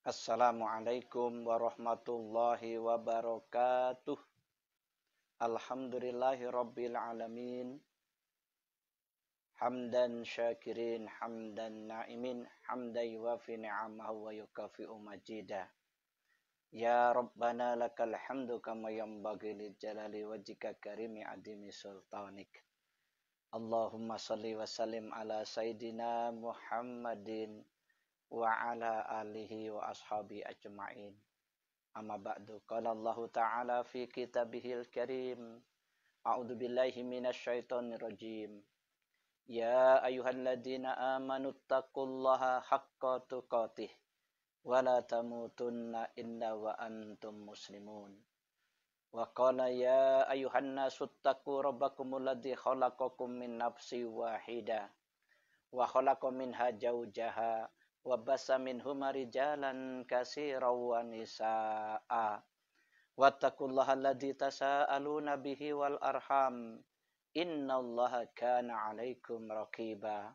Assalamualaikum warahmatullahi wabarakatuh. Alhamdulillahi rabbil alamin. Hamdan syakirin, hamdan na'imin, hamdan yuwafi ni'amahu wa yukafi'u majidah. Ya Rabbana lakal hamdu kama yanbaghi li jalali wajhika karimi adimi sultanik. Allahumma salli wa sallim ala Sayyidina Muhammadin wa ala alihi wa ashabi ajma'in. Amma ba'du, qala Allah Ta'ala fi kitabihil karim. A'udzu billahi minasy syaithanir rajim. Ya ayyuhalladzina amanu taqullaha haqqa tuqatih wa la tamutunna illa wa antum muslimun. Wa qala ya ayyuhan nasu taqu rabbakumul ladzi khalaqakum min nafsin wahidah wa khalaqa minha zawjaha wa bassa minhuma rijalan katsiran wa nisaa'a wattaqullaha alladzi tasaaluna bihi wal arham innallaha kana 'alaikum raqiba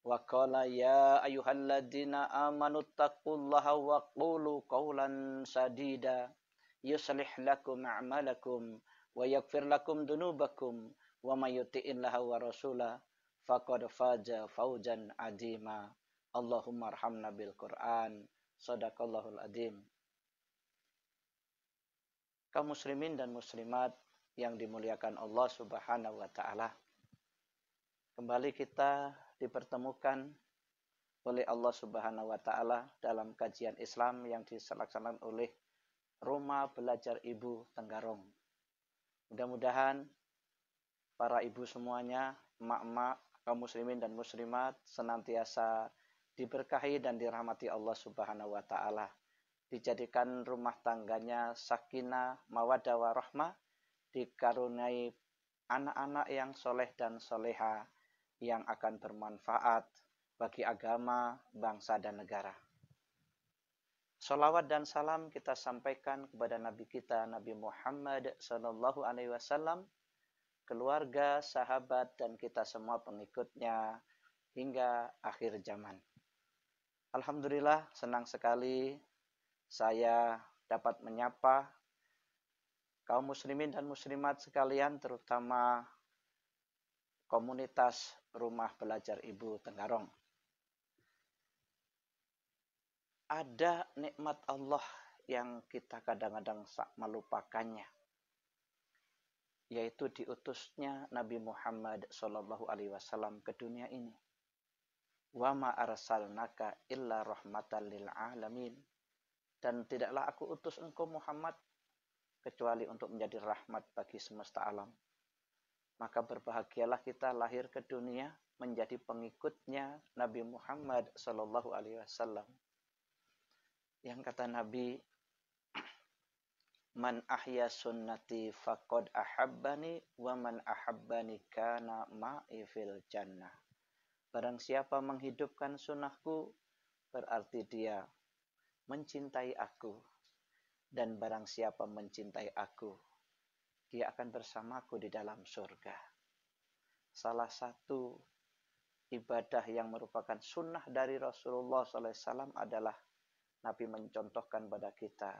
wa qala ya ayyuhalladzina amanu taqullaha wa qulu qawlan sadida yuslih lakum a'malakum wa yaghfir lakum dhunubakum wa may yuti'illaha wa rasulahu faqad faza fawzan 'azima. Allahumma arhamna bil Qur'an. Shadaqallahul adzim. Kaum muslimin dan muslimat yang dimuliakan Allah Subhanahu wa taala. Kembali kita dipertemukan oleh Allah Subhanahu wa taala dalam kajian Islam yang dilaksanakan oleh Rumah Belajar Ibu Tenggarong. Mudah-mudahan para ibu semuanya, emak-emak, kaum muslimin dan muslimat senantiasa diberkahi dan dirahmati Allah Subhanahu wa taala. Dijadikan rumah tangganya sakinah, mawaddah warahmah, dikaruniai anak-anak yang soleh dan soleha yang akan bermanfaat bagi agama, bangsa dan negara. Salawat dan salam kita sampaikan kepada Nabi kita, Nabi Muhammad sallallahu alaihi wasallam, keluarga, sahabat dan kita semua pengikutnya hingga akhir zaman. Alhamdulillah, senang sekali saya dapat menyapa kaum muslimin dan muslimat sekalian, terutama komunitas Rumah Belajar Ibu Tenggarong. Ada nikmat Allah yang kita kadang-kadang melupakannya, yaitu diutusnya Nabi Muhammad SAW ke dunia ini. Wa ma arsalnaka illa rahmatan lil alamin. Dan tidaklah aku utus engkau Muhammad kecuali untuk menjadi rahmat bagi semesta alam. Maka berbahagialah kita lahir ke dunia menjadi pengikutnya Nabi Muhammad SAW. Yang kata Nabi, man ahya sunnati faqad ahabbani wa man ahabbani kana ma'i fil jannah. Barang siapa menghidupkan sunnahku, berarti dia mencintai aku. Dan barang siapa mencintai aku, dia akan bersamaku di dalam surga. Salah satu ibadah yang merupakan sunnah dari Rasulullah SAW adalah Nabi mencontohkan pada kita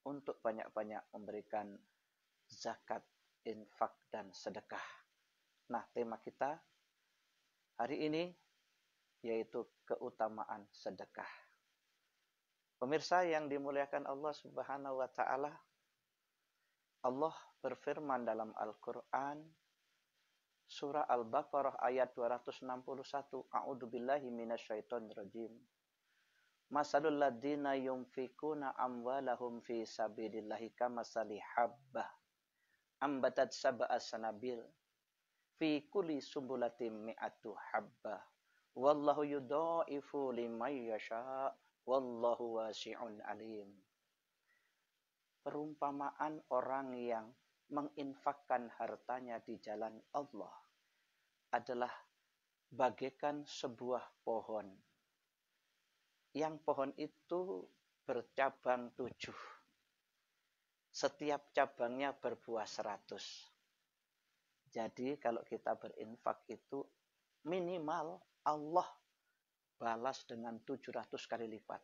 untuk banyak-banyak memberikan zakat, infak, dan sedekah. Nah, tema kita hari ini yaitu keutamaan sedekah. Pemirsa yang dimuliakan Allah Subhanahu wa taala, Allah berfirman dalam Al-Qur'an surah Al-Baqarah ayat 261, A'udzubillahi minasyaitonir rajim. Masalul ladzina yunfikuna amwalahum fi sabilillahi kamasali habbah ambatat sab'a sanabil fi kulli sumbulatin mi'atu habbah wallahu yudha'ifu liman yasha' wallahu wasi'un alim. Perumpamaan orang yang menginfakkan hartanya di jalan Allah adalah bagaikan sebuah pohon. Yang pohon itu bercabang 7. Setiap cabangnya berbuah 100. Jadi kalau kita berinfak itu minimal Allah balas dengan 700 kali lipat.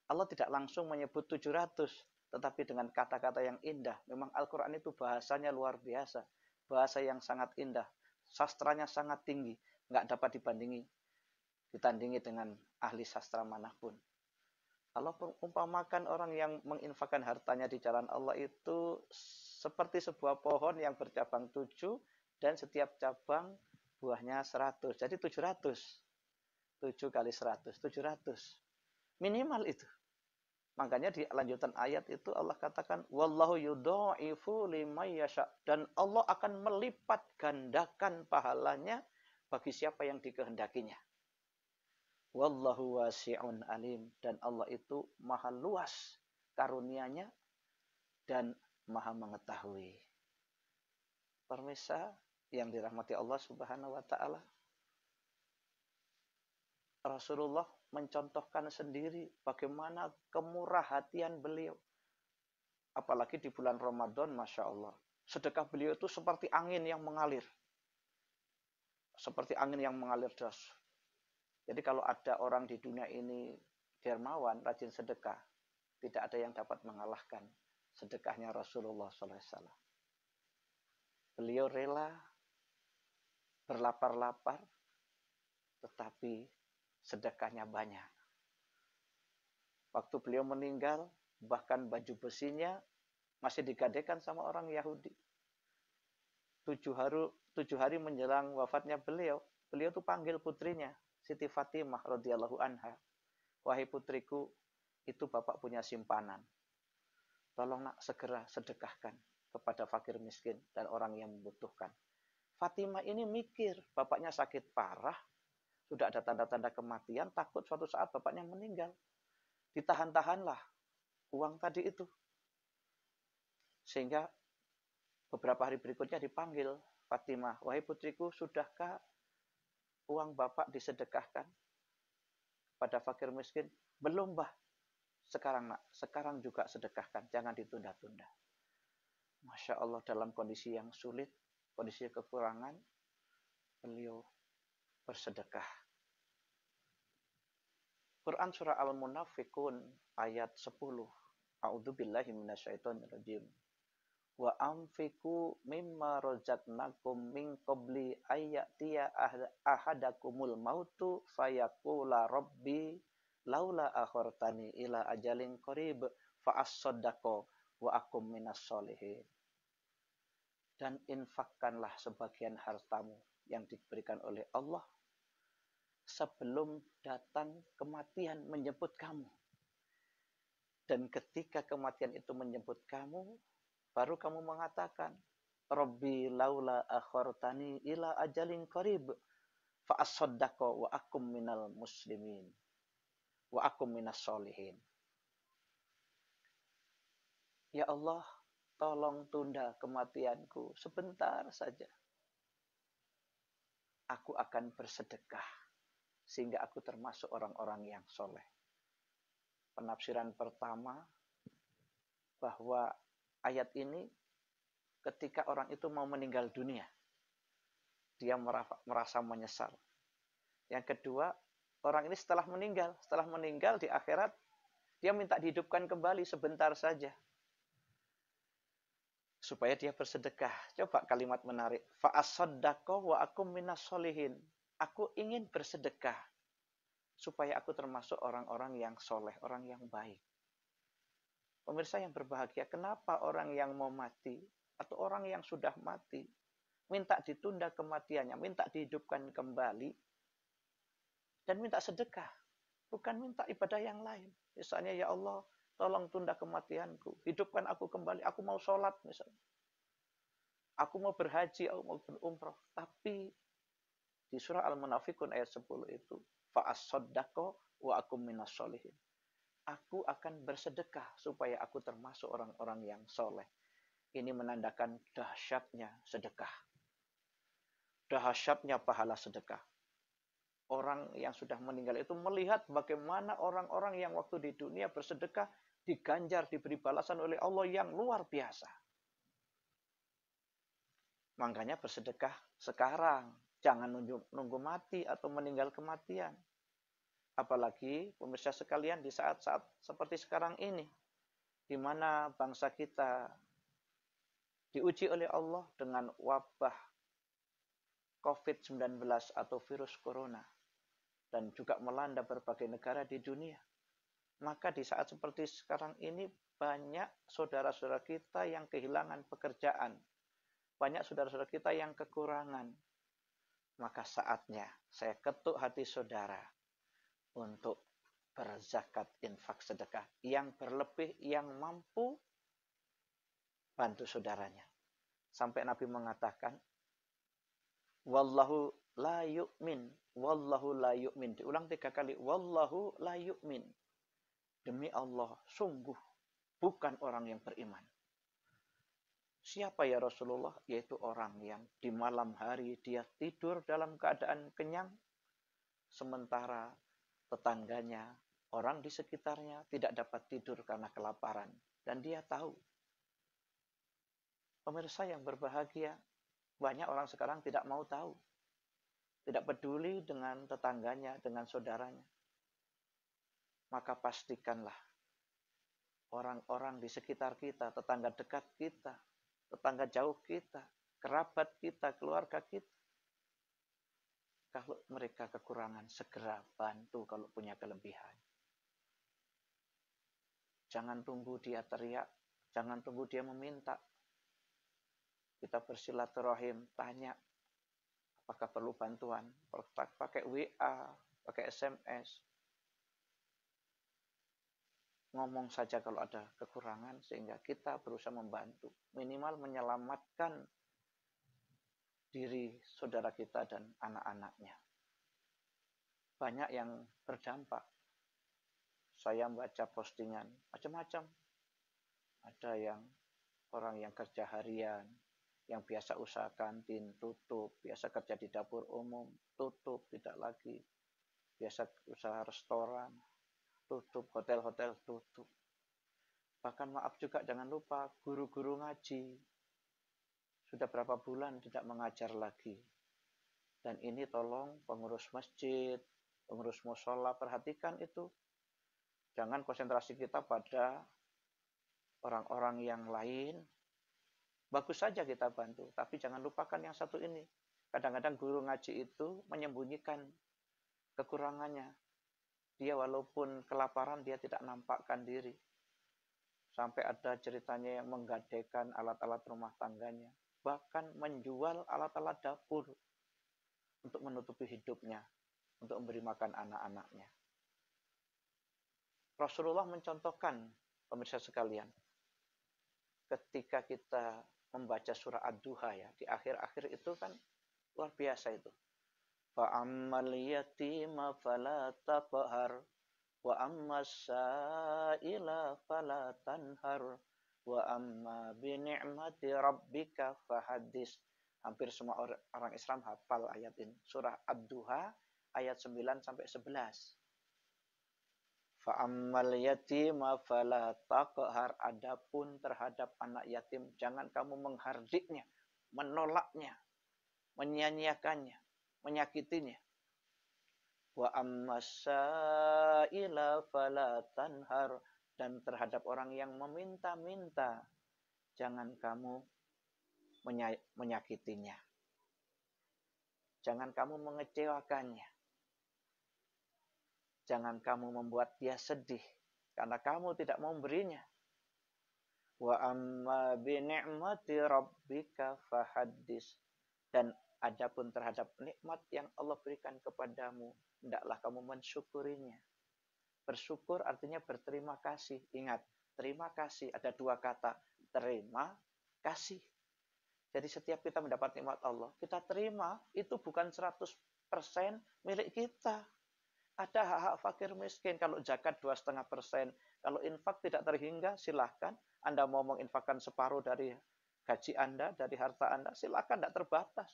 Allah tidak langsung menyebut 700, tetapi dengan kata-kata yang indah. Memang Al-Quran itu bahasanya luar biasa. Bahasa yang sangat indah. Sastranya sangat tinggi. Nggak dapat ditandingi dengan ahli sastra manapun. Allah umpamakan orang yang menginfakkan hartanya di jalan Allah itu seperti sebuah pohon yang bercabang 7 dan setiap cabang buahnya 100. Jadi 700. 7 kali 100, 700. Minimal itu. Makanya di lanjutan ayat itu Allah katakan wallahu yudha'ifu liman yasha, dan Allah akan melipat gandakan pahalanya bagi siapa yang dikehendakinya. Wallahu wasi'un alim, dan Allah itu maha luas karunia-Nya dan maha mengetahui. Pemirsa yang dirahmati Allah Subhanahu wa taala, Rasulullah mencontohkan sendiri bagaimana kemurah hatian beliau. Apalagi di bulan Ramadan, Masya Allah. Sedekah beliau itu seperti angin yang mengalir. Seperti angin yang mengalir deras. Jadi kalau ada orang di dunia ini dermawan, rajin sedekah, tidak ada yang dapat mengalahkan sedekahnya Rasulullah SAW. Beliau rela berlapar-lapar, tetapi sedekahnya banyak. Waktu beliau meninggal, bahkan baju besinya masih digadekan sama orang Yahudi. 7 hari menjelang wafatnya beliau tuh panggil putrinya, Siti Fatimah radhiyallahu anha. Wahai putriku, itu bapak punya simpanan. Tolong nak segera sedekahkan kepada fakir miskin dan orang yang membutuhkan. Fatimah ini mikir, bapaknya sakit parah, sudah ada tanda-tanda kematian, takut suatu saat bapaknya meninggal. Ditahan-tahanlah uang tadi itu. Sehingga beberapa hari berikutnya dipanggil Fatimah, wahai putriku, sudahkah uang bapak disedekahkan pada fakir miskin? Belum, Mbah. Sekarang juga sedekahkan, jangan ditunda-tunda. Masya Allah, dalam kondisi yang sulit, kondisi kekurangan, beliau bersedekah. Quran surah Al-Munafiqun ayat 10. A'udzubillahi minasyaitonirrajim. Wa anfiqu mimma razaqnakum min qabli ayyatiya ahadakumul mautu fayaqula rabbi laula akhartani ila ajalin qarib fa as-saddaqo wa akum minas solihin. Dan infakkanlah sebagian hartamu yang diberikan oleh Allah sebelum datang kematian menjemput kamu. Dan ketika kematian itu menjemput kamu, baru kamu mengatakan, Rabbi laula akhartani ila ajalin qarib fa as-saddaqa wa akum minal muslimin wa akum minas solihin. Ya Allah, tolong tunda kematianku sebentar saja. Aku akan bersedekah sehingga aku termasuk orang-orang yang soleh. Penafsiran pertama, bahwa ayat ini ketika orang itu mau meninggal dunia, dia merasa menyesal. Yang kedua, orang ini setelah meninggal di akhirat, dia minta dihidupkan kembali sebentar saja. Supaya dia bersedekah. Coba kalimat menarik. Fa'asaddaqo wa akum minas solihin. Aku ingin bersedekah supaya aku termasuk orang-orang yang soleh, orang yang baik. Pemirsa yang berbahagia, kenapa orang yang mau mati atau orang yang sudah mati minta ditunda kematiannya, minta dihidupkan kembali, dan minta sedekah, bukan minta ibadah yang lain. Misalnya, ya Allah, tolong tunda kematianku, hidupkan aku kembali, aku mau sholat misalnya, aku mau berhaji, aku mau berumrah. Tapi di surah Al-Munafiqun ayat 10 itu, fa'as-saddaqo wa akum minas solihin. Aku akan bersedekah supaya aku termasuk orang-orang yang soleh. Ini menandakan dahsyatnya sedekah. Dahsyatnya pahala sedekah. Orang yang sudah meninggal itu melihat bagaimana orang-orang yang waktu di dunia bersedekah diganjar, diberi balasan oleh Allah yang luar biasa. Makanya bersedekah sekarang. Jangan nunggu mati atau meninggal kematian. Apalagi pemirsa sekalian di saat-saat seperti sekarang ini, di mana bangsa kita diuji oleh Allah dengan wabah COVID-19 atau virus corona, dan juga melanda berbagai negara di dunia. Maka di saat seperti sekarang ini banyak saudara-saudara kita yang kehilangan pekerjaan, banyak saudara-saudara kita yang kekurangan. Maka saatnya saya ketuk hati saudara untuk berzakat, infak, sedekah yang berlebih, yang mampu bantu saudaranya. Sampai Nabi mengatakan, wallahu la yu'min, wallahu la yu'min. Diulang 3 kali, wallahu la yu'min. Demi Allah, sungguh bukan orang yang beriman. Siapa ya Rasulullah? Yaitu orang yang di malam hari dia tidur dalam keadaan kenyang, sementara tetangganya, orang di sekitarnya tidak dapat tidur karena kelaparan. Dan dia tahu. Pemirsa yang berbahagia, banyak orang sekarang tidak mau tahu. Tidak peduli dengan tetangganya, dengan saudaranya. Maka pastikanlah orang-orang di sekitar kita, tetangga dekat kita, tetangga jauh kita, kerabat kita, keluarga kita, kalau mereka kekurangan, segera bantu kalau punya kelebihan. Jangan tunggu dia teriak, jangan tunggu dia meminta. Kita bersilaturahim, tanya apakah perlu bantuan, pakai WA, pakai SMS. Ngomong saja kalau ada kekurangan sehingga kita berusaha membantu. Minimal menyelamatkan diri saudara kita dan anak-anaknya. Banyak yang berdampak. Saya membaca postingan macam-macam. Ada yang orang yang kerja harian, yang biasa usaha kantin tutup, biasa kerja di dapur umum tutup, tidak lagi. Biasa usaha restoran tutup, hotel-hotel tutup. Bahkan maaf juga jangan lupa guru-guru ngaji. Sudah berapa bulan tidak mengajar lagi. Dan ini tolong pengurus masjid, pengurus musola, perhatikan itu. Jangan konsentrasi kita pada orang-orang yang lain. Bagus saja kita bantu, tapi jangan lupakan yang satu ini. Kadang-kadang guru ngaji itu menyembunyikan kekurangannya. Dia walaupun kelaparan, dia tidak nampakkan diri. Sampai ada ceritanya yang menggadaikan alat-alat rumah tangganya. Bahkan menjual alat-alat dapur untuk menutupi hidupnya, untuk memberi makan anak-anaknya. Rasulullah mencontohkan, pemirsa sekalian, ketika kita membaca surah Ad-Duha ya, di akhir-akhir itu kan luar biasa itu. Fa'ammal yatima fala taqhar wa ammas sa'ila fala tanhar wa amma bi ni'mati rabbika fahaddis. Hampir semua orang Islam hafal ayat ini. Surah Ad-Duha ayat 9 sampai 11. Fa'ammal yatima fala taqhar. Adapun terhadap anak yatim, jangan kamu menghardiknya, menolaknya, menyia-nyiakannya, menyakitinya. Wa ammasaila fala tanhar. Dan terhadap orang yang meminta-minta, jangan kamu menyakitinya. Jangan kamu mengecewakannya. Jangan kamu membuat dia sedih karena kamu tidak mau memberinya. Wa amma bi ni'mati rabbika fahaddis. Dan adapun terhadap nikmat yang Allah berikan kepadamu, hendaklah kamu mensyukurinya. Bersyukur artinya berterima kasih. Ingat, terima kasih ada 2 kata. Terima kasih. Jadi setiap kita mendapat nikmat Allah, kita terima, itu bukan 100% milik kita. Ada hak-hak fakir miskin. Kalau zakat 2,5%. Kalau infak tidak terhingga, silahkan. Anda mau menginfakkan separuh dari gaji Anda, dari harta Anda, silahkan, tidak terbatas.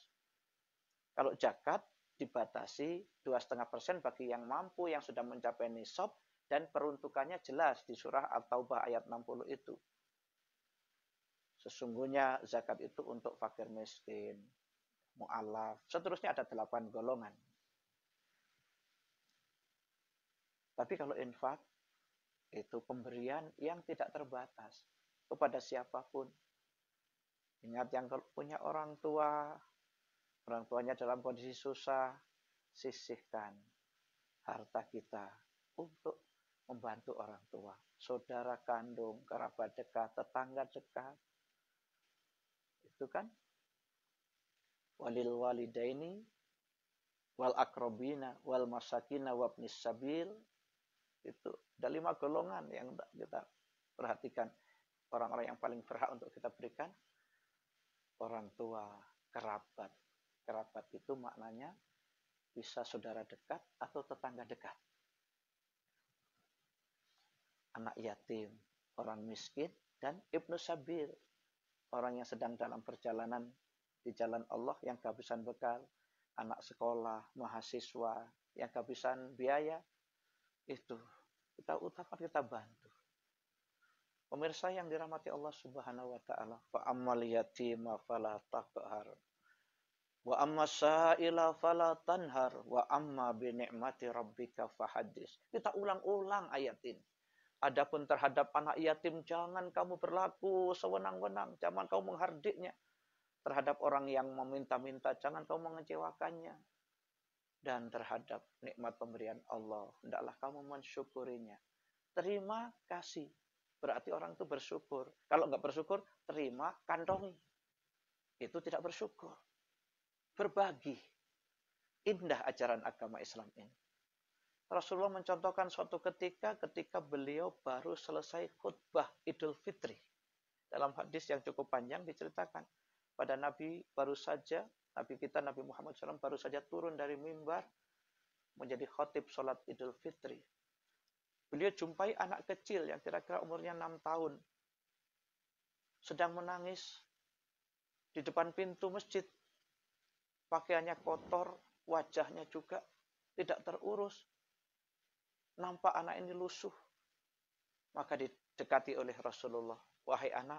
Kalau zakat dibatasi 2,5% bagi yang mampu, yang sudah mencapai nisab, dan peruntukannya jelas di surah At-Taubah ayat 60 itu. Sesungguhnya zakat itu untuk fakir miskin, mu'alaf, seterusnya ada 8 golongan. Tapi kalau infak, itu pemberian yang tidak terbatas kepada siapapun. Ingat, yang punya orang tuanya dalam kondisi susah, sisihkan harta kita untuk membantu orang tua, saudara kandung, kerabat dekat, tetangga dekat. Itu kan walil walidaini wal akrobina wal masakina wabnis sabil. Itu ada 5 golongan yang kita perhatikan. Orang-orang yang paling berhak untuk kita berikan, orang tua, kerabat. Kerabat itu maknanya bisa saudara dekat atau tetangga dekat. Anak yatim, orang miskin, dan ibnu sabil, orang yang sedang dalam perjalanan di jalan Allah yang kehabisan bekal, anak sekolah, mahasiswa yang kehabisan biaya, itu kita utamakan, kita bantu. Pemirsa yang dirahmati Allah Subhanahu wa taala, fa ammal yatima fala taqhar wa amma sa'ila fala tanhar wa amma bi ni'mati rabbika fahaddits. Kita ulang-ulang ayat ini. Adapun terhadap anak yatim, jangan kamu berlaku sewenang-wenang, jangan kamu menghardiknya. Terhadap orang yang meminta-minta, jangan kamu mengecewakannya. Dan terhadap nikmat pemberian Allah, hendaklah kamu mensyukurinya. Terima kasih. Berarti orang itu bersyukur. Kalau enggak bersyukur, terima, kantongi. Itu tidak bersyukur. Berbagi. Indah ajaran agama Islam ini. Rasulullah mencontohkan suatu ketika beliau baru selesai khutbah Idul Fitri. Dalam hadis yang cukup panjang diceritakan, pada Nabi baru saja, Nabi kita Nabi Muhammad SAW baru saja turun dari mimbar menjadi khatib sholat Idul Fitri. Beliau jumpai anak kecil yang kira-kira umurnya 6 tahun. Sedang menangis di depan pintu masjid. Pakaiannya kotor, wajahnya juga tidak terurus. Nampak anak ini lusuh. Maka didekati oleh Rasulullah. Wahai anak,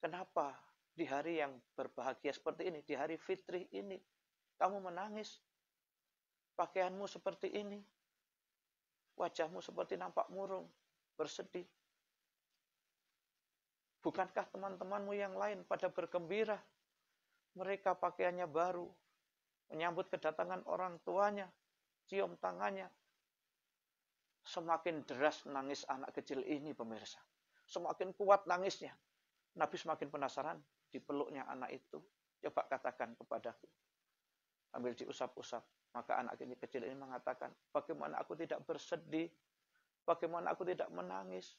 kenapa di hari yang berbahagia seperti ini, di hari fitri ini, kamu menangis? Pakaianmu seperti ini. Wajahmu seperti nampak murung, bersedih. Bukankah teman-temanmu yang lain pada bergembira? Mereka pakaiannya baru, menyambut kedatangan orang tuanya, cium tangannya. Semakin deras nangis anak kecil ini, pemirsa. Semakin kuat nangisnya. Nabi semakin penasaran, dipeluknya anak itu. Coba katakan kepadaku. Ambil diusap-usap. Maka anak kecil ini mengatakan, bagaimana aku tidak bersedih? Bagaimana aku tidak menangis?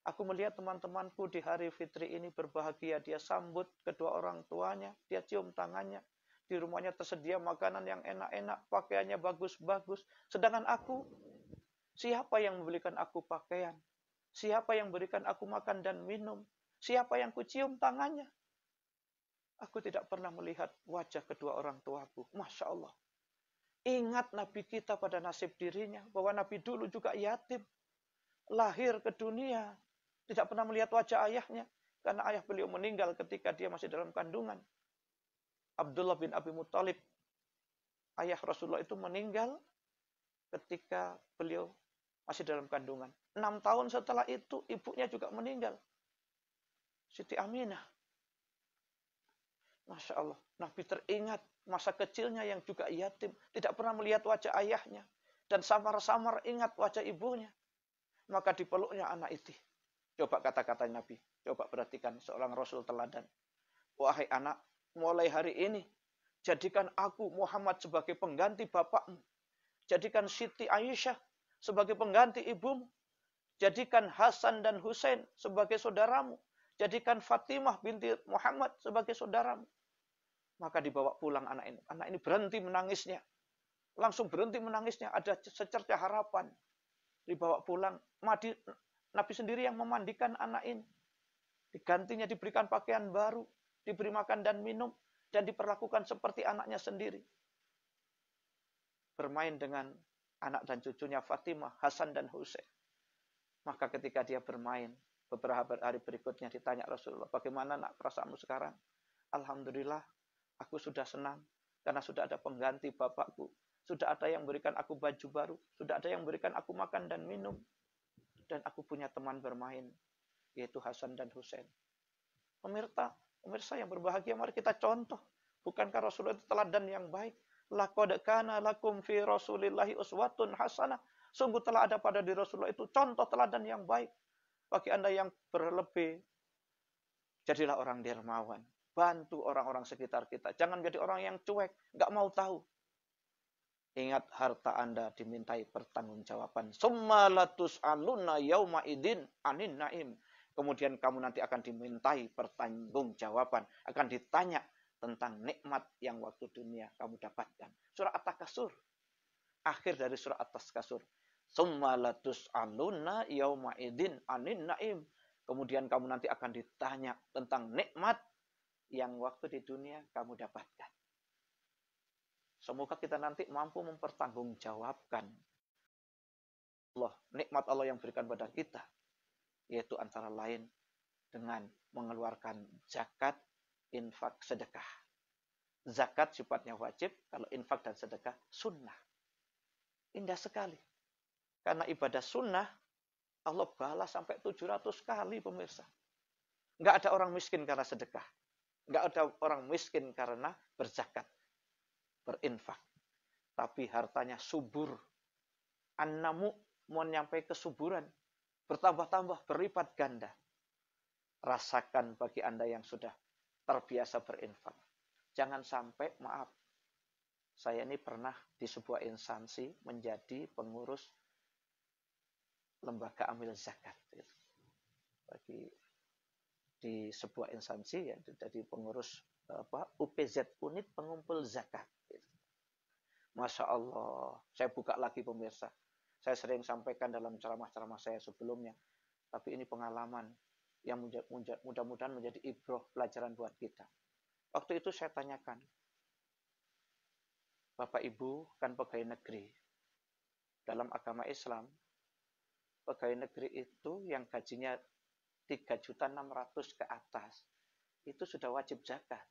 Aku melihat teman-temanku di hari fitri ini berbahagia. Dia sambut kedua orang tuanya. Dia cium tangannya. Di rumahnya tersedia makanan yang enak-enak. Pakaiannya bagus-bagus. Sedangkan aku, siapa yang membelikan aku pakaian? Siapa yang berikan aku makan dan minum? Siapa yang kucium tangannya? Aku tidak pernah melihat wajah kedua orang tuaku. Masya Allah. Ingat Nabi kita pada nasib dirinya. Bahwa Nabi dulu juga yatim. Lahir ke dunia. Tidak pernah melihat wajah ayahnya. Karena ayah beliau meninggal ketika dia masih dalam kandungan. Abdullah bin Abi Muthalib. Ayah Rasulullah itu meninggal ketika beliau masih dalam kandungan. 6 tahun setelah itu ibunya juga meninggal. Siti Aminah. Masya Allah. Nabi teringat masa kecilnya yang juga yatim. Tidak pernah melihat wajah ayahnya. Dan samar-samar ingat wajah ibunya. Maka dipeluknya anak itu. Coba kata-kata Nabi. Coba perhatikan seorang Rasul teladan. Wahai anak, mulai hari ini, jadikan aku Muhammad sebagai pengganti bapakmu. Jadikan Siti Aisyah sebagai pengganti ibumu. Jadikan Hasan dan Husain sebagai saudaramu. Jadikan Fatimah binti Muhammad sebagai saudaramu. Maka dibawa pulang anak ini. Anak ini berhenti menangisnya. Langsung berhenti menangisnya. Ada secercah harapan. Dibawa pulang. Nabi sendiri yang memandikan anak ini. Digantinya diberikan pakaian baru. Diberi makan dan minum. Dan diperlakukan seperti anaknya sendiri. Bermain dengan anak dan cucunya Fatimah, Hasan dan Husain. Maka ketika dia bermain, beberapa hari berikutnya ditanya Rasulullah, bagaimana nak perasaanmu sekarang? Alhamdulillah, aku sudah senang karena sudah ada pengganti bapakku. Sudah ada yang berikan aku baju baru. Sudah ada yang berikan aku makan dan minum. Dan aku punya teman bermain, yaitu Hasan dan Husain. Pemirsa yang berbahagia, mari kita contoh. Bukankah Rasulullah itu teladan yang baik? Laqad kana lakum fi Rasulillahi uswatun hasanah. Sungguh telah ada pada diri Rasulullah itu contoh teladan yang baik. Bagi Anda yang berlebih, jadilah orang dermawan. Bantu orang-orang sekitar kita. Jangan jadi orang yang cuek, nggak mau tahu. Ingat, harta Anda dimintai pertanggungjawaban. Summa latus'alunna yauma idin anin naim. Kemudian kamu nanti akan dimintai pertanggungjawaban. Akan ditanya tentang nikmat yang waktu dunia kamu dapatkan. Surah At-Takasur. Akhir dari surah At-Takasur. Summa latus'alunna yauma idin anin naim. Kemudian kamu nanti akan ditanya tentang nikmat yang waktu di dunia kamu dapatkan. Semoga kita nanti mampu mempertanggungjawabkan nikmat Allah yang berikan pada kita, yaitu antara lain dengan mengeluarkan zakat, infak, sedekah. Zakat sifatnya wajib, kalau infak dan sedekah sunnah. Indah sekali. Karena ibadah sunnah, Allah balas sampai 700 kali, pemirsa. Nggak ada orang miskin karena sedekah. Nggak ada orang miskin karena berzakat, berinfak. Tapi hartanya subur. An-namu menyampai kesuburan. Bertambah-tambah, berlipat ganda. Rasakan bagi Anda yang sudah terbiasa berinfak. Jangan sampai, maaf, saya ini pernah di sebuah instansi menjadi pengurus lembaga amil zakat. Di sebuah instansi, ya, jadi pengurus UPZ, unit pengumpul zakat. Masya Allah, saya buka lagi pemirsa. Saya sering sampaikan dalam ceramah-ceramah saya sebelumnya. Tapi ini pengalaman yang mudah-mudahan menjadi ibroh pelajaran buat kita. Waktu itu saya tanyakan, Bapak Ibu kan pegawai negeri. Dalam agama Islam, pegawai negeri itu yang gajinya 3.600.000 ke atas, itu sudah wajib zakat.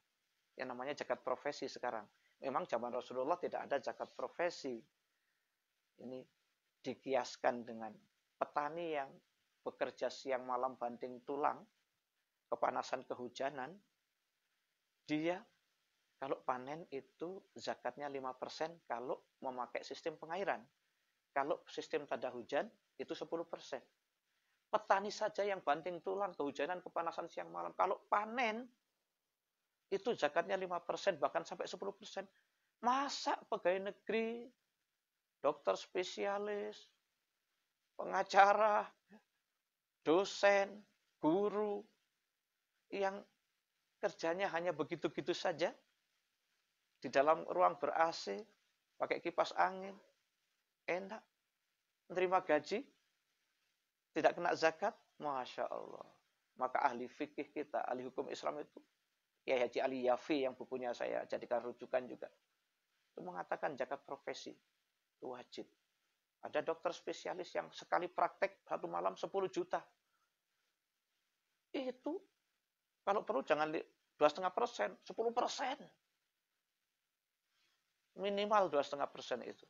Yang namanya zakat profesi sekarang. Memang zaman Rasulullah tidak ada zakat profesi. Ini dikiaskan dengan petani yang bekerja siang malam banting tulang, kepanasan kehujanan, dia kalau panen itu zakatnya 5% kalau memakai sistem pengairan. Kalau sistem tanda hujan itu 10%. Petani saja yang banting tulang, kehujanan, kepanasan siang malam, kalau panen itu zakatnya 5%, bahkan sampai 10%. Masa pegawai negeri, dokter spesialis, pengacara, dosen, guru, yang kerjanya hanya begitu-gitu saja, di dalam ruang ber-AC, pakai kipas angin, enak, menerima gaji, tidak kena zakat, Masya Allah. Maka ahli fikih kita, ahli hukum Islam itu, ya Haji Ali Yafi yang bukunya saya jadikan rujukan juga, itu mengatakan zakat profesi itu wajib. Ada dokter spesialis yang sekali praktek satu malam 10 juta. Itu kalau perlu jangan 2,5%, 10%. Minimal 2,5% itu.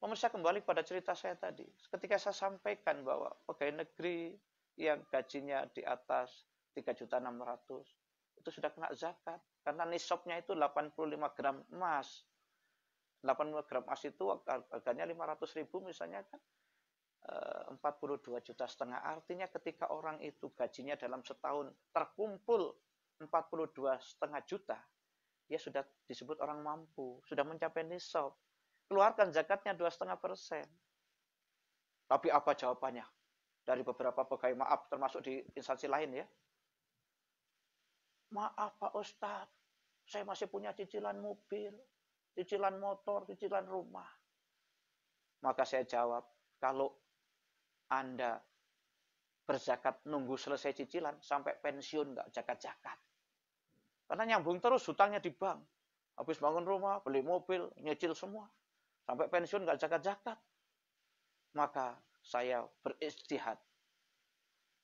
Pemirsa, kembali pada cerita saya tadi. Ketika saya sampaikan bahwa pegawai negeri yang gajinya di atas 3.600.000 itu sudah kena zakat. Karena nisabnya itu 85 gram emas. 85 gram emas itu harganya 500.000 misalnya kan 42,5 juta. Artinya ketika orang itu gajinya dalam setahun terkumpul 42,5 juta, dia sudah disebut orang mampu, sudah mencapai nisab. Keluarkan zakatnya 2,5%. Tapi apa jawabannya? Dari beberapa pegawai, maaf, termasuk di instansi lain ya. Maaf Pak Ustadz, saya masih punya cicilan mobil, cicilan motor, cicilan rumah. Maka saya jawab, kalau Anda berzakat nunggu selesai cicilan, sampai pensiun nggak zakat-zakat. Karena nyambung terus hutangnya di bank. Habis bangun rumah, beli mobil, nyicil semua. Sampai pensiun nggak zakat-zakat. Maka saya beristihad.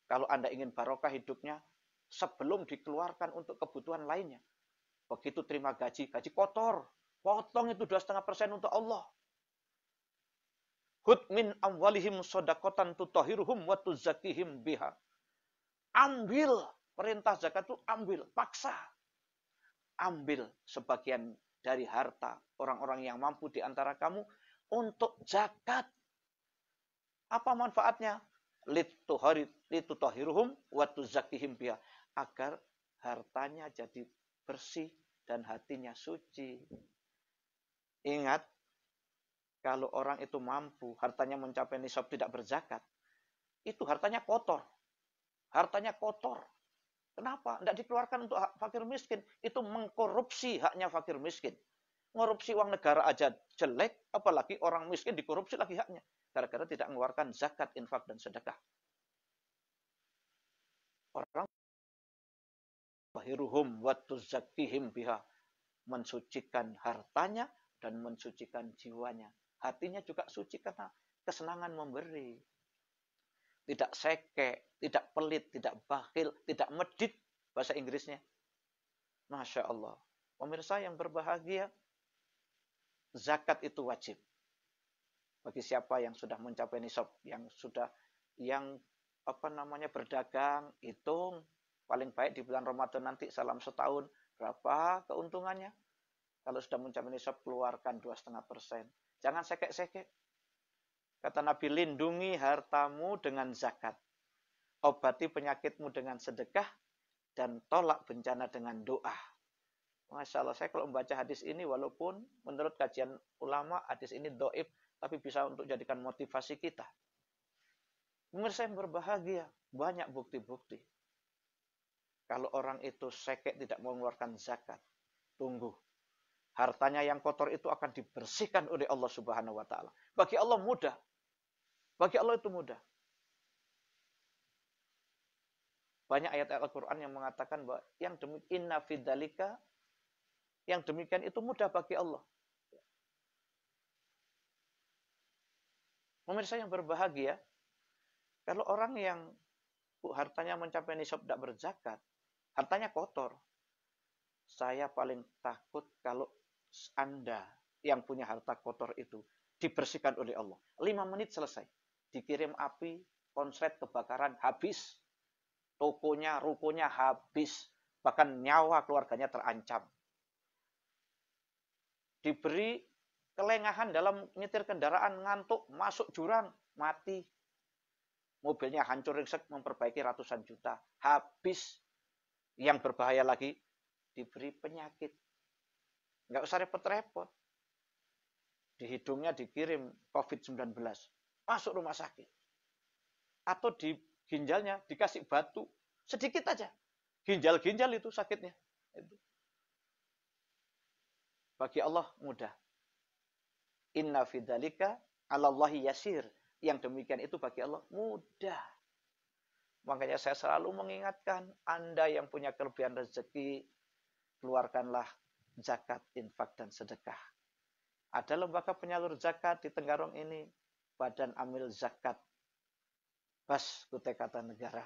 Kalau Anda ingin barokah hidupnya, sebelum dikeluarkan untuk kebutuhan lainnya. Begitu terima gaji, gaji kotor. Potong itu 2,5% untuk Allah. Hud min amwalihim sodakotan tutahhiruhum wa tuzakihim biha. Ambil perintah zakat itu, ambil, paksa. Ambil sebagian dari harta orang-orang yang mampu di antara kamu untuk zakat. Apa manfaatnya? Litutahhiruhum wa tuzakihim biha. Agar hartanya jadi bersih dan hatinya suci. Ingat, kalau orang itu mampu, hartanya mencapai nisab tidak berzakat, itu hartanya kotor. Hartanya kotor. Kenapa? Tidak dikeluarkan untuk hak fakir miskin. Itu mengkorupsi haknya fakir miskin. Korupsi uang negara aja jelek, apalagi orang miskin dikorupsi lagi haknya. Gara-gara tidak mengeluarkan zakat, infak, dan sedekah. Orang bahiruhum wa tuzakihim biha. Mensucikan hartanya dan mensucikan jiwanya. Hatinya juga suci karena kesenangan memberi. Tidak seke, tidak pelit, tidak bakhil, tidak medit. Bahasa Inggrisnya. Masya Allah. Pemirsa yang berbahagia, zakat itu wajib. Bagi siapa yang sudah mencapai nisab, yang berdagang, hitung. Paling baik di bulan Ramadan nanti salam setahun. Berapa keuntungannya? Kalau sudah mencapai nisab, keluarkan 2,5%. Jangan sekek-sekek. Kata Nabi, lindungi hartamu dengan zakat. Obati penyakitmu dengan sedekah. Dan tolak bencana dengan doa. Masya Allah, saya kalau membaca hadis ini, walaupun menurut kajian ulama, hadis ini doib, tapi bisa untuk jadikan motivasi kita. Pemirsa yang berbahagia, banyak bukti-bukti. Kalau orang itu sekek tidak mau mengeluarkan zakat, tunggu. Hartanya yang kotor itu akan dibersihkan oleh Allah Subhanahu wa taala. Bagi Allah mudah. Bagi Allah itu mudah. Banyak ayat-ayat Al-Qur'an yang mengatakan bahwa yang demikian inna fidzalika, yang demikian itu mudah bagi Allah. Pemirsa yang berbahagia, kalau orang yang hartanya mencapai nisab tidak berzakat, hartanya kotor. Saya paling takut kalau Anda yang punya harta kotor itu dibersihkan oleh Allah. 5 menit selesai. Dikirim api, konslet, kebakaran, habis. Tokonya, rukonya habis. Bahkan nyawa keluarganya terancam. Diberi kelengahan dalam nyetir kendaraan, ngantuk, masuk jurang, mati. Mobilnya hancur ringsek, memperbaiki ratusan juta. Habis. Yang berbahaya lagi, diberi penyakit. Nggak usah repot-repot. Di hidungnya dikirim COVID-19. Masuk rumah sakit. Atau di ginjalnya dikasih batu. Sedikit aja. Ginjal-ginjal itu sakitnya. Bagi Allah mudah. Inna fidzalika 'alallahi yasir. Yang demikian itu bagi Allah mudah. Makanya saya selalu mengingatkan, Anda yang punya kelebihan rezeki, keluarkanlah zakat, infak, dan sedekah. Ada lembaga penyalur zakat di Tenggarong ini, Badan Amil Zakat, Bas Kutai Kartanegara.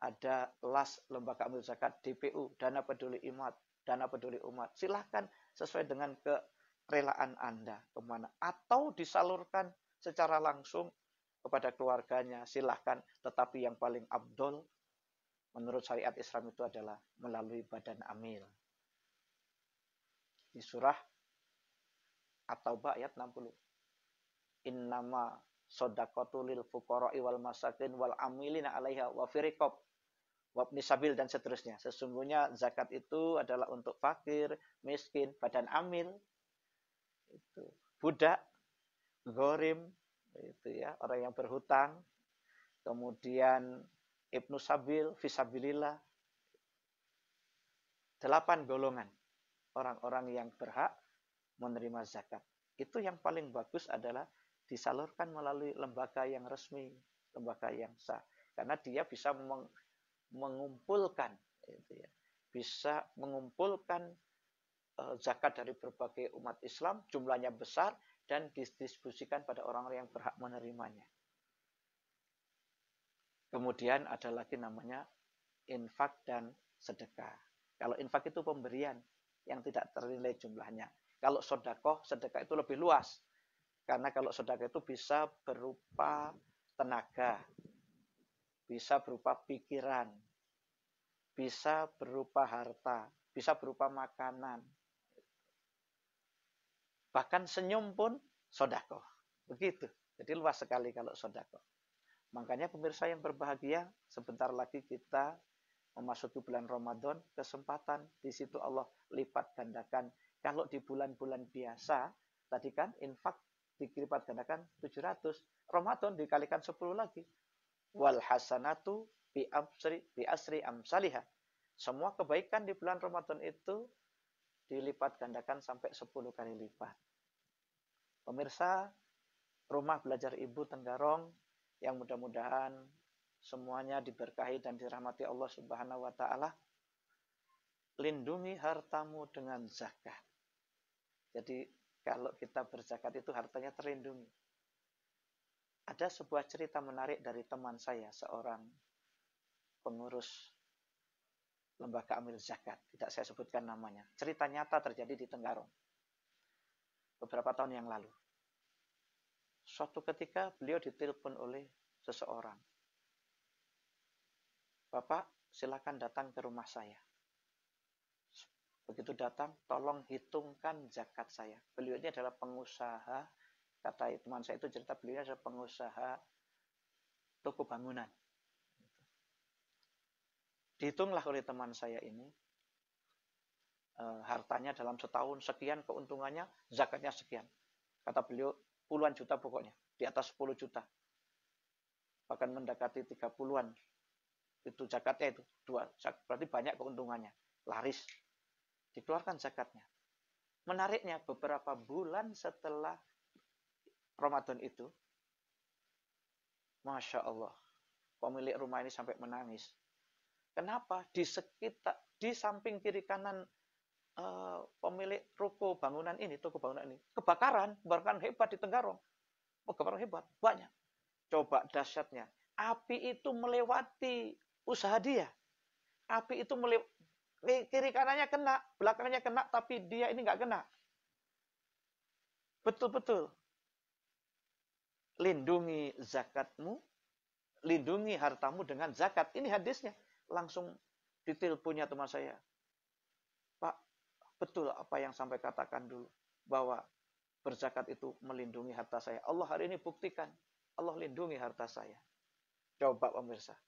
Ada LAS, Lembaga Amil Zakat, DPU, Dana Peduli Umat. Silahkan sesuai dengan kerelaan Anda kemana. Atau disalurkan secara langsung kepada keluarganya, silahkan. Tetapi yang paling abdol menurut syariat Islam itu adalah melalui Badan Amil. Di surah At-Taubah ayat 60. Innama shadaqatu lil fuqara'i wal masakin wal amilina 'alaiha wa firiqab wa ibnis sabil dan seterusnya. Sesungguhnya zakat itu adalah untuk fakir, miskin, badan amil, itu budak, gharim, itu ya, orang yang berhutang, kemudian ibnu sabil, fisabilillah. 8 golongan orang-orang yang berhak menerima zakat. Itu yang paling bagus adalah disalurkan melalui lembaga yang resmi, lembaga yang sah. Karena dia bisa mengumpulkan, bisa mengumpulkan zakat dari berbagai umat Islam, jumlahnya besar, dan didistribusikan pada orang-orang yang berhak menerimanya. Kemudian ada lagi namanya infak dan sedekah. Kalau infak itu pemberian yang tidak ternilai jumlahnya. Kalau sedekah itu lebih luas. Karena kalau sedekah itu bisa berupa tenaga, bisa berupa pikiran, bisa berupa harta, bisa berupa makanan. Bahkan senyum pun sedekah. Begitu. Jadi luas sekali kalau sedekah. Makanya pemirsa yang berbahagia, sebentar lagi kita memasuki bulan Ramadan, kesempatan di situ Allah lipat gandakan. Kalau di bulan-bulan biasa, tadi kan infak dilipat gandakan 700, Ramadan dikalikan 10 lagi. Wal hasanatu bi asri amsalihha. Semua kebaikan di bulan Ramadan itu dilipat gandakan sampai 10 kali lipat. Pemirsa, Rumah Belajar Ibu Tenggarong yang mudah-mudahan semuanya diberkahi dan dirahmati Allah Subhanahu wa taala. Lindungi hartamu dengan zakat. Jadi kalau kita berzakat itu hartanya terlindungi. Ada sebuah cerita menarik dari teman saya, seorang pengurus lembaga amil zakat. Tidak saya sebutkan namanya. Cerita nyata terjadi di Tenggarong beberapa tahun yang lalu. Suatu ketika beliau ditelepon oleh seseorang. Bapak, silakan datang ke rumah saya. Begitu datang, tolong hitungkan zakat saya. Beliau ini adalah pengusaha, kata teman saya itu cerita, beliau adalah pengusaha toko bangunan. Dihitunglah oleh teman saya ini, hartanya dalam setahun sekian, keuntungannya, zakatnya sekian. Kata beliau, puluhan juta pokoknya, di atas 10 juta. Bahkan mendekati 30-an. Itu zakatnya itu, berarti banyak keuntungannya. Laris. Dikeluarkan zakatnya. Menariknya, beberapa bulan setelah Ramadan itu, Masya Allah, pemilik rumah ini sampai menangis. Kenapa? Di samping kiri kanan pemilik toko bangunan ini, kebakaran hebat di Tenggarong. Kebakaran hebat, banyak. Coba dahsyatnya, api itu melewati usaha dia. Api itu kiri kanannya kena, belakangnya kena, tapi dia ini nggak kena. Betul-betul. Lindungi zakatmu, lindungi hartamu dengan zakat. Ini hadisnya. Langsung diteleponnya teman saya. Pak, betul apa yang sampai katakan dulu. Bahwa berzakat itu melindungi harta saya. Allah hari ini buktikan. Allah lindungi harta saya. Coba pemirsa.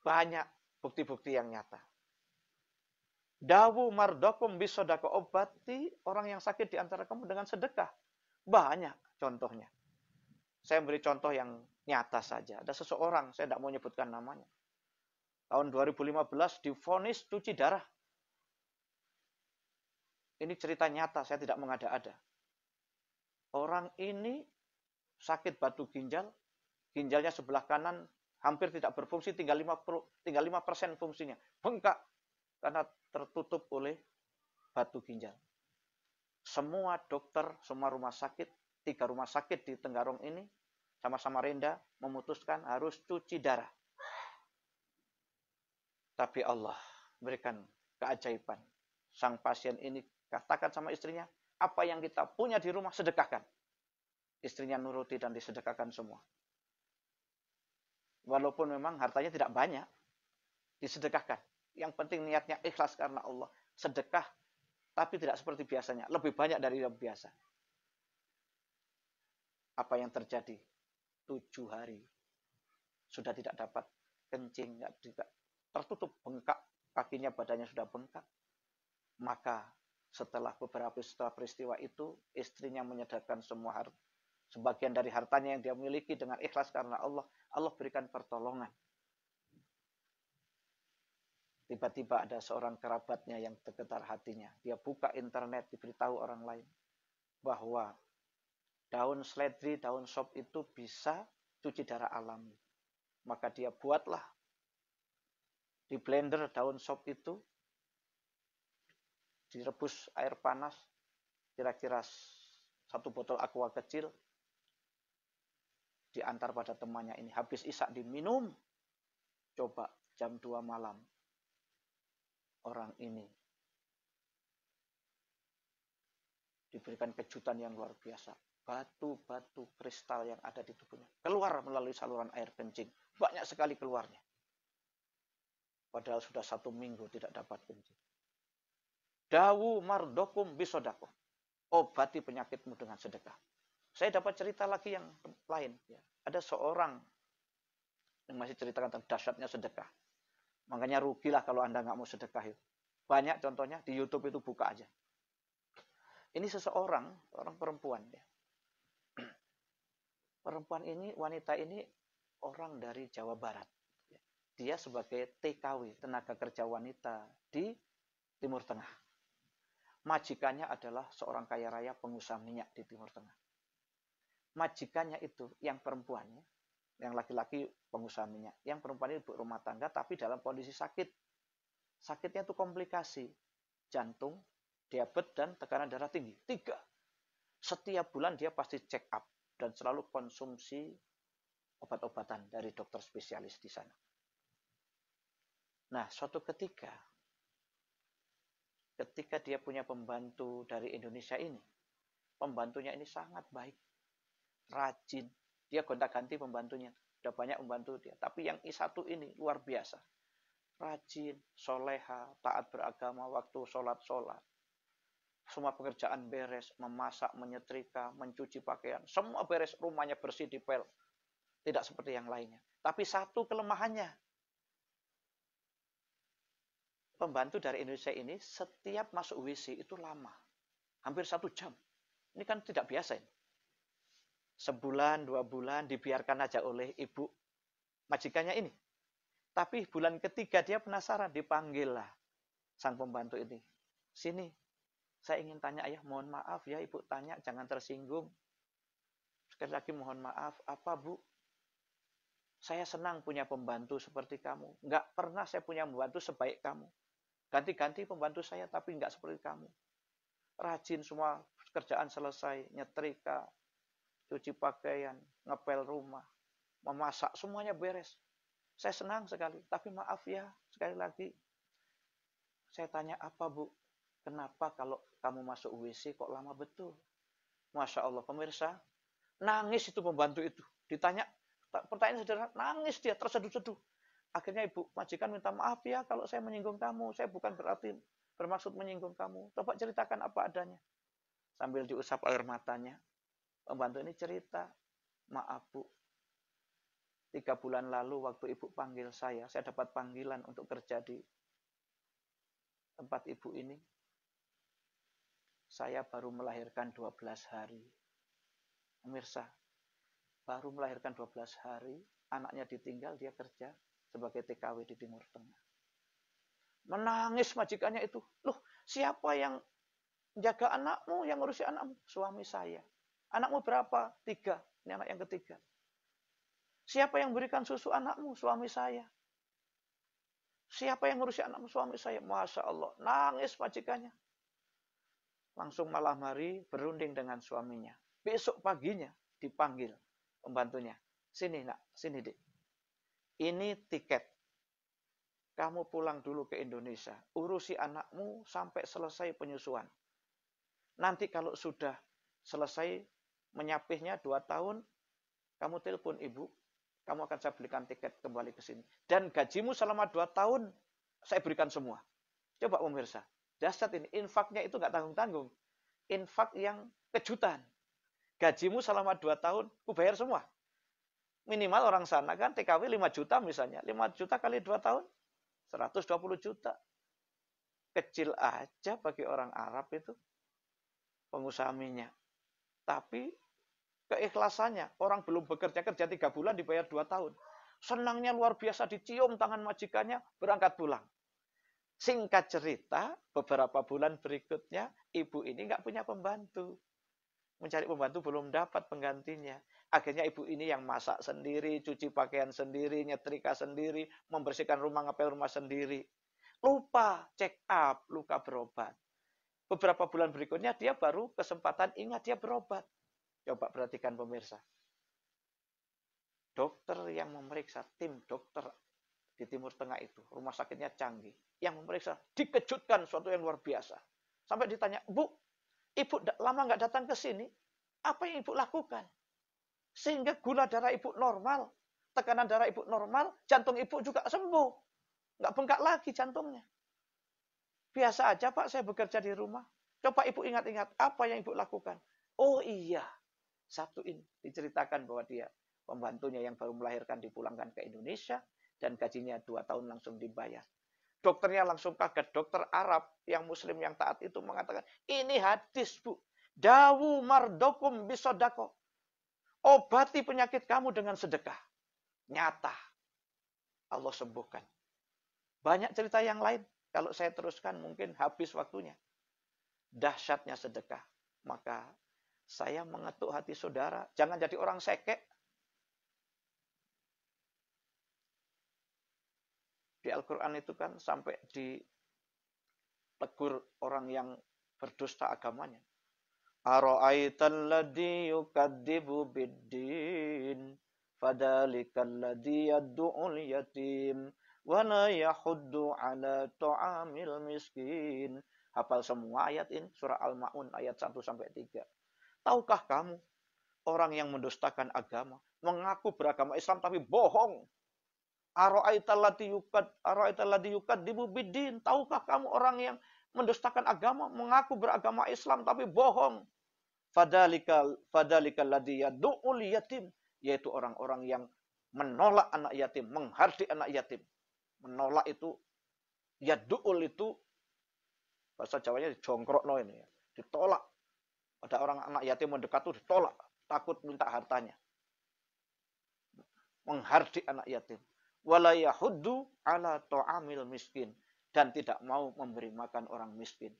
Banyak bukti-bukti yang nyata. Dawu mardokum bisodako, obati orang yang sakit di antara kamu dengan sedekah. Banyak contohnya. Saya beri contoh yang nyata saja. Ada seseorang, saya tidak mau menyebutkan namanya. Tahun 2015 divonis cuci darah. Ini cerita nyata, saya tidak mengada-ada. Orang ini sakit batu ginjal, ginjalnya sebelah kanan hampir tidak berfungsi, tinggal 5% fungsinya. Bengkak karena tertutup oleh batu ginjal. Semua dokter, semua rumah sakit, 3 rumah sakit di Tenggarong ini, sama Samarinda, memutuskan harus cuci darah. Tapi Allah berikan keajaiban. Sang pasien ini katakan sama istrinya, apa yang kita punya di rumah sedekahkan. Istrinya nuruti dan disedekahkan semua. Walaupun memang hartanya tidak banyak, disedekahkan. Yang penting niatnya ikhlas karena Allah. Sedekah, tapi tidak seperti biasanya. Lebih banyak dari yang biasa. Apa yang terjadi? 7 hari. Sudah tidak dapat kencing, tidak tertutup, bengkak. Kakinya, badannya sudah bengkak. Maka setelah peristiwa itu, istrinya menyedekahkan semua harta. Sebagian dari hartanya yang dia miliki dengan ikhlas karena Allah. Allah berikan pertolongan. Tiba-tiba ada seorang kerabatnya yang tergetar hatinya. Dia buka internet, diberitahu orang lain bahwa daun seledri, daun sop itu bisa cuci darah alami. Maka dia buatlah di blender daun sop itu, direbus air panas, kira-kira 1 botol aqua kecil, diantar pada temannya ini. Habis isak diminum. Coba jam 2 malam. Orang ini diberikan kejutan yang luar biasa. Batu-batu kristal yang ada di tubuhnya keluar melalui saluran air kencing. Banyak sekali keluarnya. Padahal sudah 1 minggu tidak dapat kencing. Dawu mardokum bisodakoh. Obati penyakitmu dengan sedekah. Saya dapat cerita lagi yang lain. Ada seorang yang masih ceritakan tentang dahsyatnya sedekah. Makanya rugilah kalau Anda nggak mau sedekah itu. Banyak contohnya di YouTube itu, buka aja. Ini seseorang, orang perempuan. Perempuan ini, wanita ini orang dari Jawa Barat. Dia sebagai TKW, tenaga kerja wanita di Timur Tengah. Majikannya adalah seorang kaya raya pengusaha minyak di Timur Tengah. Majikannya itu, yang perempuannya, yang laki-laki pengusaha minyak, yang perempuan ibu rumah tangga, tapi dalam kondisi sakit. Sakitnya itu komplikasi, jantung, diabetes, dan tekanan darah tinggi. 3. Setiap bulan dia pasti check up, dan selalu konsumsi obat-obatan dari dokter spesialis di sana. Nah, suatu ketika dia punya pembantu dari Indonesia ini, pembantunya ini sangat baik, rajin. Dia gonta-ganti pembantunya. Sudah banyak membantu dia. Tapi yang satu ini luar biasa. Rajin, soleha, taat beragama, waktu sholat. Semua pekerjaan beres, memasak, menyetrika, mencuci pakaian. Semua beres, rumahnya bersih, dipel. Tidak seperti yang lainnya. Tapi satu kelemahannya. Pembantu dari Indonesia ini setiap masuk WC itu lama. Hampir 1 jam. Ini kan tidak biasa ini. Sebulan, 2 bulan dibiarkan aja oleh ibu majikannya ini. Tapi bulan ketiga dia penasaran, dipanggil lah sang pembantu ini. Sini, saya ingin tanya ayah, mohon maaf ya ibu tanya, jangan tersinggung. Sekali lagi mohon maaf, apa bu? Saya senang punya pembantu seperti kamu. Nggak pernah saya punya pembantu sebaik kamu. Ganti-ganti pembantu saya, tapi nggak seperti kamu. Rajin, semua kerjaan selesai, nyetrika, cuci pakaian, ngepel rumah, memasak, semuanya beres. Saya senang sekali, tapi maaf ya, sekali lagi. Saya tanya, apa bu? Kenapa kalau kamu masuk WC kok lama betul? Masya Allah, pemirsa, nangis itu pembantu itu. Ditanya, pertanyaan sederhana, nangis dia, terseduh-seduh. Akhirnya ibu majikan minta maaf ya kalau saya menyinggung kamu. Saya bukan berarti bermaksud menyinggung kamu. Coba ceritakan apa adanya. Sambil diusap air matanya, pembantu ini cerita, maaf bu, 3 bulan lalu waktu ibu panggil saya dapat panggilan untuk kerja di tempat ibu ini. Saya baru melahirkan 12 hari. Pemirsa, baru melahirkan 12 hari, anaknya ditinggal, dia kerja sebagai TKW di Timur Tengah. Menangis majikannya itu. Loh, siapa yang jaga anakmu, yang ngurusi anakmu? Suami saya. Anakmu berapa? 3. Ini anak yang ketiga. Siapa yang berikan susu anakmu? Suami saya. Siapa yang ngurusi anakmu? Suami saya. Masya Allah. Nangis majikannya. Langsung malam hari berunding dengan suaminya. Besok paginya dipanggil pembantunya. Sini nak, sini dik. Ini tiket. Kamu pulang dulu ke Indonesia. Urusi anakmu sampai selesai penyusuan. Nanti kalau sudah selesai menyapihnya 2 tahun, kamu telepon ibu. Kamu akan saya belikan tiket kembali ke sini. Dan gajimu selama 2 tahun, saya berikan semua. Coba pemirsa. Dahsyat ini. Infaknya itu nggak tanggung-tanggung. Infak yang kejutan. Gajimu selama 2 tahun, ku bayar semua. Minimal orang sana kan TKW 5 juta misalnya. 5 juta kali 2 tahun, 120 juta. Kecil aja bagi orang Arab itu. Pengusaha minyak. Tapi keikhlasannya, orang belum bekerja, kerja 3 bulan dibayar 2 tahun. Senangnya luar biasa, dicium tangan majikannya, berangkat pulang. Singkat cerita, beberapa bulan berikutnya, ibu ini nggak punya pembantu. Mencari pembantu belum dapat penggantinya. Akhirnya ibu ini yang masak sendiri, cuci pakaian sendiri, nyetrika sendiri, membersihkan rumah, ngepel rumah sendiri. Lupa check up, luka berobat. Beberapa bulan berikutnya dia baru kesempatan ingat dia berobat. Coba perhatikan pemirsa. Dokter yang memeriksa, tim dokter di Timur Tengah itu, rumah sakitnya canggih. Yang memeriksa, dikejutkan suatu yang luar biasa. Sampai ditanya, bu, Ibu lama nggak datang ke sini, apa yang ibu lakukan? Sehingga gula darah ibu normal, tekanan darah ibu normal, jantung ibu juga sembuh. Nggak bengkak lagi jantungnya. Biasa aja Pak, saya bekerja di rumah. Coba ibu ingat-ingat, apa yang ibu lakukan? Oh iya, satu ini diceritakan bahwa dia pembantunya yang baru melahirkan dipulangkan ke Indonesia, dan gajinya 2 tahun langsung dibayar. Dokternya langsung kaget. Dokter Arab yang muslim yang taat itu mengatakan, ini hadis Bu. Dawu mardokum bisodako. Obati penyakit kamu dengan sedekah. Nyata. Allah sembuhkan. Banyak cerita yang lain. Kalau saya teruskan mungkin habis waktunya. Dahsyatnya sedekah. Maka saya mengetuk hati saudara. Jangan jadi orang sekek. Di Al-Quran itu kan sampai ditegur orang yang berdusta agamanya. Ara'aital ladzi yukadzibu biddin fadalikal ladzi yad'ul yatim wa la yahuddu ala ta'amil miskin. Hafal semua ayat ini, surah Al-Ma'un ayat 1 sampai 3. Tahukah kamu orang yang mendustakan agama, mengaku beragama Islam tapi bohong? Ara'aital ladzi yukadzibu biddin. Tahukah kamu orang yang mendustakan agama, mengaku beragama Islam tapi bohong? Fadalikal ladzi yad'ul yatim, yaitu orang-orang yang menolak anak yatim, menghardik anak yatim. Menolak itu, yad'ul itu bahasa Jawanya dijongkrokno ini ya. Ditolak. Ada orang anak yatim mendekat itu ditolak, takut minta hartanya. Menghardik anak yatim. Wala yahuddu ala ta'amil miskin, dan tidak mau memberi makan orang miskin.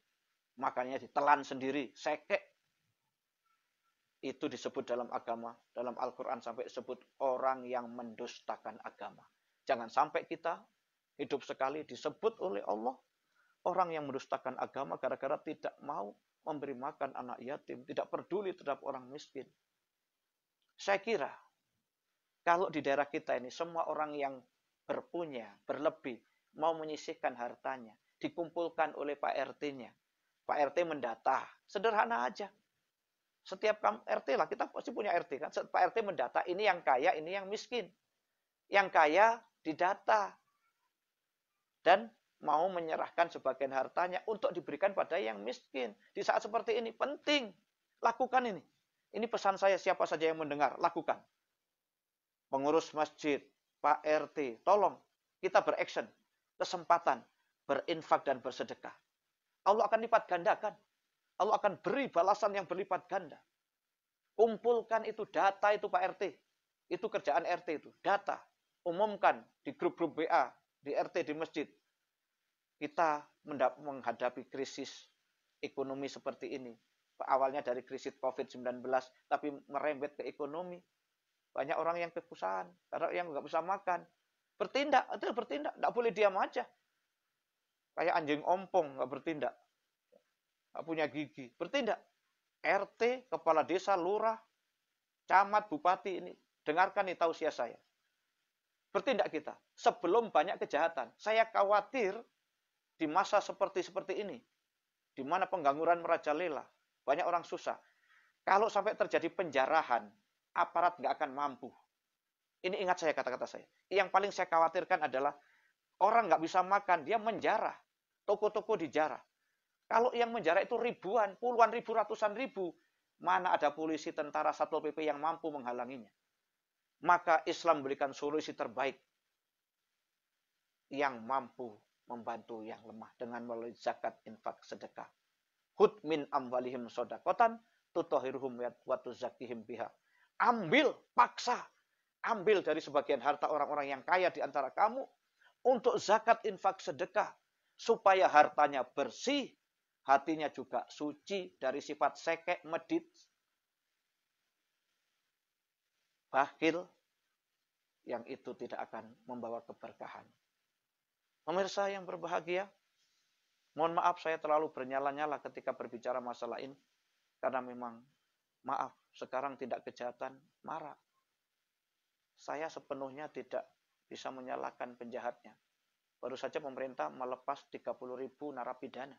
Makanya ditelan sendiri, sekek. Itu disebut dalam agama, dalam Al-Quran sampai disebut orang yang mendustakan agama. Jangan sampai kita hidup sekali disebut oleh Allah orang yang mendustakan agama gara-gara tidak mau memberi makan anak yatim, tidak peduli terhadap orang miskin. Saya kira kalau di daerah kita ini semua orang yang berpunya, berlebih, mau menyisihkan hartanya, dikumpulkan oleh Pak RT-nya. Pak RT mendata, sederhana aja. Setiap RT lah, kita pasti punya RT kan. Pak RT mendata, ini yang kaya, ini yang miskin. Yang kaya didata. Dan mau menyerahkan sebagian hartanya untuk diberikan pada yang miskin. Di saat seperti ini, penting. Lakukan ini. Ini pesan saya, siapa saja yang mendengar, lakukan. Pengurus masjid, Pak RT, tolong kita beraction. Kesempatan, berinfak dan bersedekah. Allah akan lipat gandakan. Allah akan beri balasan yang berlipat ganda. Kumpulkan itu data itu Pak RT. Itu kerjaan RT itu. Data. Umumkan di grup-grup WA, di RT, di masjid. Kita menghadapi krisis ekonomi seperti ini. Awalnya dari krisis COVID-19, tapi merembet ke ekonomi. Banyak orang yang kekuasaan, karena yang nggak bisa makan. Bertindak, itu bertindak. Nggak boleh diam aja. Kayak anjing ompong nggak bertindak. Punya gigi, bertindak. RT, kepala desa, lurah, camat, bupati ini, dengarkan nih tausiah saya. Bertindak kita sebelum banyak kejahatan. Saya khawatir di masa seperti ini, di mana pengangguran merajalela, banyak orang susah. Kalau sampai terjadi penjarahan, aparat nggak akan mampu. Ini ingat saya kata-kata saya. Yang paling saya khawatirkan adalah orang nggak bisa makan, dia menjarah, toko-toko dijarah. Kalau yang menjara itu ribuan, puluhan ribu, ratusan ribu, mana ada polisi, tentara, Satpol PP yang mampu menghalanginya. Maka Islam berikan solusi terbaik yang mampu membantu yang lemah dengan melalui zakat, infak, sedekah. Hud min amwalihim sodakotan tutohiruhum wa tuzakihim biha. Ambil, paksa. Ambil dari sebagian harta orang-orang yang kaya di antara kamu untuk zakat, infak, sedekah. Supaya hartanya bersih, hatinya juga suci dari sifat sekek, medit, bakhil, yang itu tidak akan membawa keberkahan. Pemirsa yang berbahagia, mohon maaf saya terlalu bernyala-nyala ketika berbicara masalah ini. Karena memang, maaf, sekarang tidak kejahatan, marak. Saya sepenuhnya tidak bisa menyalahkan penjahatnya. Baru saja pemerintah melepas 30.000 narapidana.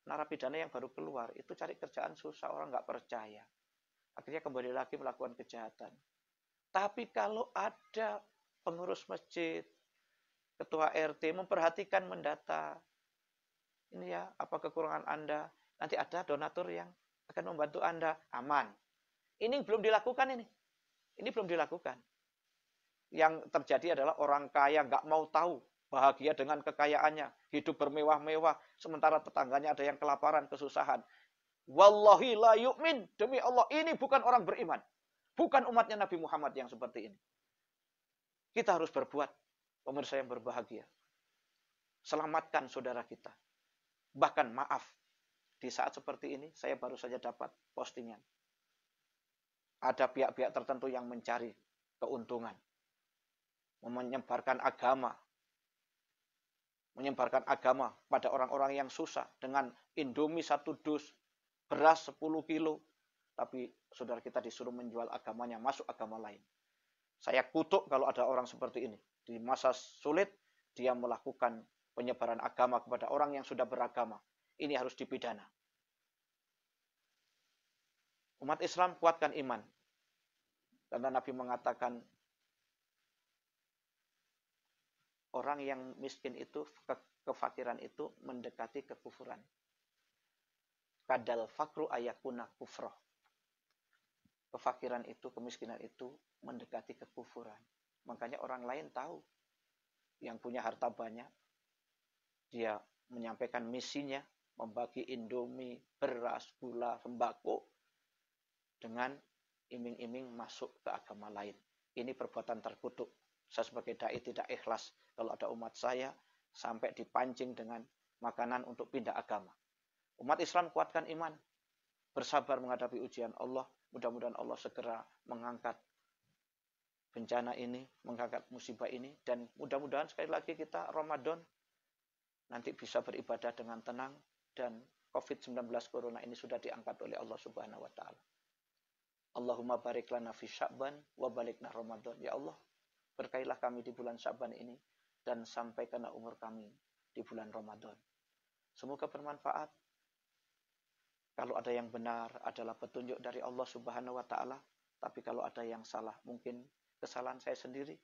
narapidana yang baru keluar, itu cari kerjaan susah, orang nggak percaya. Akhirnya kembali lagi melakukan kejahatan. Tapi kalau ada pengurus masjid, ketua RT memperhatikan, mendata, ini ya, apa kekurangan Anda, nanti ada donatur yang akan membantu Anda, aman. Ini belum dilakukan ini. Ini belum dilakukan. Yang terjadi adalah orang kaya nggak mau tahu, bahagia dengan kekayaannya, hidup bermewah-mewah, sementara tetangganya ada yang kelaparan, kesusahan. Wallahi la yu'min, demi Allah, ini bukan orang beriman. Bukan umatnya Nabi Muhammad yang seperti ini. Kita harus berbuat, pemirsa yang berbahagia. Selamatkan saudara kita. Bahkan maaf, di saat seperti ini, saya baru saja dapat postingan. Ada pihak-pihak tertentu yang mencari keuntungan. Menyebarkan agama pada orang-orang yang susah dengan Indomie 1 dus, beras 10 kilo, tapi saudara kita disuruh menjual agamanya, masuk agama lain. Saya kutuk kalau ada orang seperti ini. Di masa sulit, dia melakukan penyebaran agama kepada orang yang sudah beragama. Ini harus dipidana. Umat Islam kuatkan iman. Karena Nabi mengatakan, orang yang miskin itu, kefakiran itu mendekati kekufuran. Kadal fakru ayakuna kufroh. Kefakiran itu, kemiskinan itu mendekati kekufuran. Makanya orang lain tahu. Yang punya harta banyak, dia menyampaikan misinya, membagi Indomie, beras, gula, sembako, dengan iming-iming masuk ke agama lain. Ini perbuatan terkutuk. Saya sebagai dai tidak ikhlas kalau ada umat saya sampai dipancing dengan makanan untuk pindah agama. Umat Islam kuatkan iman, bersabar menghadapi ujian Allah. Mudah-mudahan Allah segera mengangkat bencana ini, mengangkat musibah ini, dan mudah-mudahan sekali lagi kita Ramadan nanti bisa beribadah dengan tenang, dan COVID-19 Corona ini sudah diangkat oleh Allah Subhanahu wa Ta'ala. Allahumma barik lana fi Sya'ban wa balikna Ramadan. Ya Allah, berkailah kami di bulan Sya'ban ini dan sampaikanlah umur kami di bulan Ramadan. Semoga bermanfaat. Kalau ada yang benar adalah petunjuk dari Allah Subhanahu wa Ta'ala, tapi kalau ada yang salah, mungkin kesalahan saya sendiri,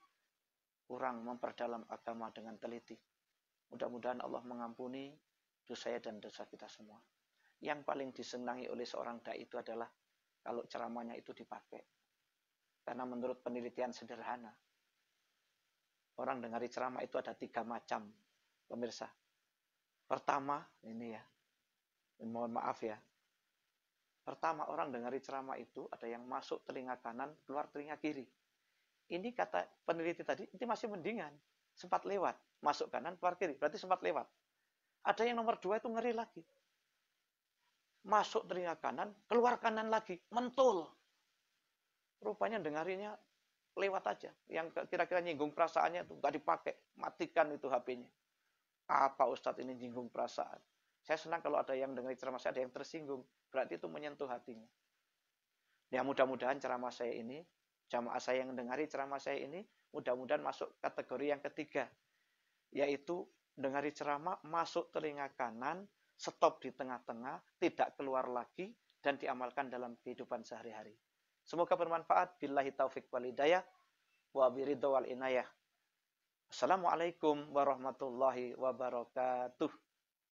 kurang memperdalam agama dengan teliti. Mudah-mudahan Allah mengampuni dosa saya dan dosa kita semua. Yang paling disenangi oleh seorang dai itu adalah kalau ceramahnya itu dipakai. Karena menurut penelitian sederhana, orang dengari ceramah itu ada 3 macam, pemirsa. Pertama, ini ya, mohon maaf ya. Pertama, orang dengari ceramah itu ada yang masuk telinga kanan, keluar telinga kiri. Ini kata peneliti tadi, itu masih mendingan. Sempat lewat, masuk kanan, keluar kiri. Berarti sempat lewat. Ada yang nomor 2 itu ngeri lagi. Masuk telinga kanan, keluar kanan lagi. Mentul. Rupanya dengarinya lewat aja. Yang kira-kira nyinggung perasaannya itu nggak dipakai. Matikan itu HP-nya. Apa Ustadz ini nyinggung perasaan? Saya senang kalau ada yang dengar ceramah saya, ada yang tersinggung. Berarti itu menyentuh hatinya. Ya mudah-mudahan ceramah saya ini, jamaah saya yang dengari ceramah saya ini, mudah-mudahan masuk kategori yang ketiga. Yaitu dengari ceramah, masuk telinga kanan, stop di tengah-tengah, tidak keluar lagi, dan diamalkan dalam kehidupan sehari-hari. Semoga bermanfaat. Billahi taufiq wal hidayah, wa biridho wal inayah. Assalamualaikum warahmatullahi wabarakatuh.